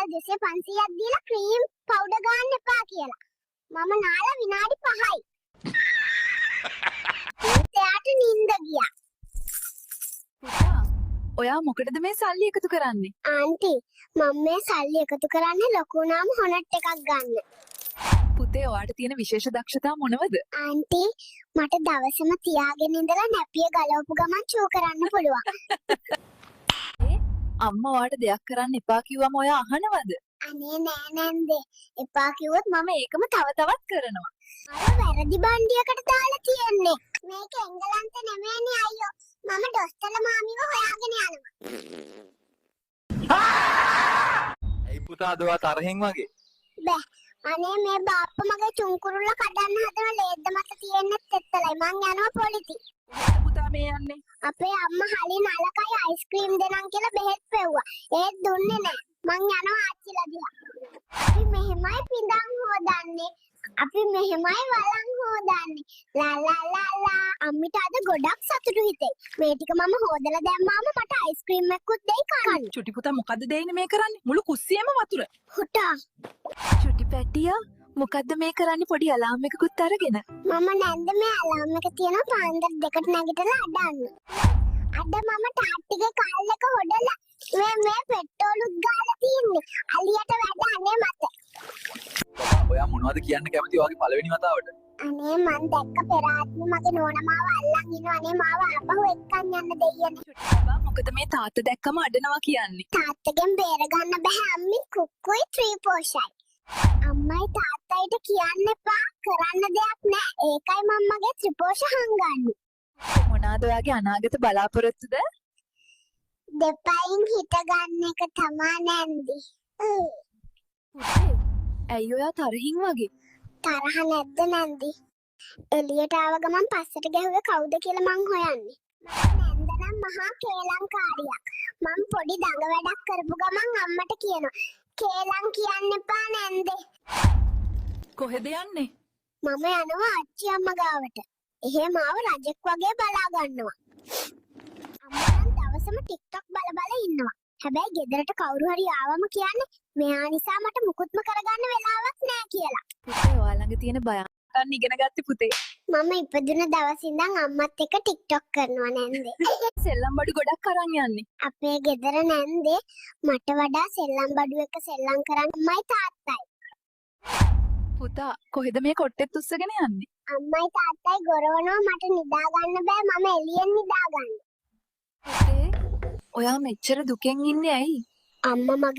රුපියල් 200 500ක් දීලා ක්‍රීම් පවුඩර් ගන්න එපා කියලා. මම නාලා විනාඩි 5යි. එයාට නිින්ද ගියා. පුතා ඔයා මොකටද මේ සල්ලි එකතු කරන්නේ? ආන්ටි මම මේ සල්ලි එකතු කරන්නේ ලොකු වුණාම හොනට් එකක් ගන්න. පුතේ ඔයාට තියෙන විශේෂ දක්ෂතා මොනවද? ආන්ටි මට දවසම තියාගෙන ඉඳලා නැපිය ගලවපු ගමන් චූ කරන්න පුළුවන්. අම්මා ඔයාට දෙයක් කරන්න එපා කිව්වම ඔයා අහනවද? අනේ නෑ නන්දේ. එපා කිව්වොත් මම ඒකම තව තවත් කරනවා. අර වැරදි බණ්ඩියකට දාලා තියෙන්නේ. මේක එංගලන්ත නෙමෙයිනේ අයියෝ. මම ඩොස්තරලා මාමිව හොයාගෙන යනවා. ඇයි පුතා අද ඔයා තරහෙන් වගේ? බෑ. අනේ මේ බාප්පා මගේ චුංකුරුල්ල කඩන්න හදන ලේද්ද මත තියෙන්නෙත් එත්තලයි. මං යනවා පොලිති. පුතා මේ යන්නේ. අපේ අම්මා හලින් අලකයි අයිස්ක්‍රීම් දෙනම් කියලා බෙහෙත් පෙව්වා. ඒත් දුන්නේ නෑ. මං යනවා ආච්චිලා දිහා. අපි මෙහෙමයි පිඳන් හොදන්නේ. අපි මෙහෙමයි වලන් හොදන්නේ. ලා ලා ලා ලා. අම්මිට අද ගොඩක් සතුටු හිතේ. මේ ටික මම හොදලා දැම්මාම මට අයිස්ක්‍රීම් එකකුත් දෙයි කන්න. චුටි පුතා මොකද්ද දෙන්නේ මේ කරන්නේ? මුළු කුස්සියම වතුර. හුටා. චුටි පැටියා මොකද්ද මේ කරන්නේ පොඩි අලාම් එකකුත් අරගෙන? මම නැන්ද මේ අලාම් එක තියෙනවා පාන්දර 2ට නැගිටලා අඩන්න. අද මම තාත්තිගේ කල්ලක හොඩලා මේ පෙට්‍රෝලුත් ගාලා තියන්නේ. අලියට වැඩ අනේ මත. ඔයා මොනවද කියන්න කැමති ඔයාගේ පළවෙනි වතාවට? අනේ මං දැක්ක පෙර ආත්මෙ මගේ නෝනා මාව අල්ලන් ඉනවා. අනේ මාව ආපහු එක්කන් යන්න දෙයියනේ. චුටි බබා මොකද මේ තාත්තා දැක්කම අඬනවා කියන්නේ? තාත්තගෙන් බේර ගන්න බෑ අම්මි කුක්කුයි ත්‍රිපෝෂයි. අම්මයි තාත්තයිට කියන්න එපා කරන්න දෙයක් නෑ. ඒකයි මම්මගේ ත්‍රිපෝෂ හංගන්නේ. මොනවාද ඔයාගේ අනාගත බලාපොරොත්තුද? දෙපයින් හිට ගන්න එක තමා නැන්දි. පුතේ ඇයි ඔයා තරහින් වගේ? තරහ නැද්ද නැන්දි? එළියට ආව ගමන් පස්සට ගැහුවේ කවුද කියලා මං හොයන්නේ. මම නැන්ද නම් මහා කේලංකාරියක්. මං පොඩි දඟ වැඩක් කරපු ගමන් අම්මට කියනවා කේලං කියන්න එපා නැන්දේ. කොහෙද යන්නේ? මම යනවා අච්චි අම්මා ගාවට. එහෙම මාව රජෙක් වගේ බලා ගන්නවා. අම්මා නම් දවසම TikTok බල බල ඉන්නවා. හැබැයි ගෙදරට කවුරු හරි ආවම කියන්නේ මෙයා නිසා මට මුකුත්ම කරගන්න වෙලාවක් නෑ කියලා. පුතේ ඔයා ළඟ තියෙන බයන් ඉගෙන ගත්තේ පුතේ. මම ඉපදුන දවස් ඉඳන් අම්මත් එක්ක TikTok කරනවා නැන්දේ. සෙල්ලම් බඩු ගොඩක් අරන් යන්නේ. අපේ ගෙදර නැන්දේ මට වඩා සෙල්ලම් බඩු එක සෙල්ලම් කරන්න අම්මයි තාත්තයි. පුතා කොහෙද මේ කොට්ටෙත් උස්සගෙන යන්නේ? අම්මයි තාත්තයි ගොරවනවා මට නිදා ගන්න බෑ මම එළියෙන් නිදා ගන්න. පුතේ ඔයා මෙච්චර දුකෙන් ඉන්නේ ඇයි? අම්මා මගේ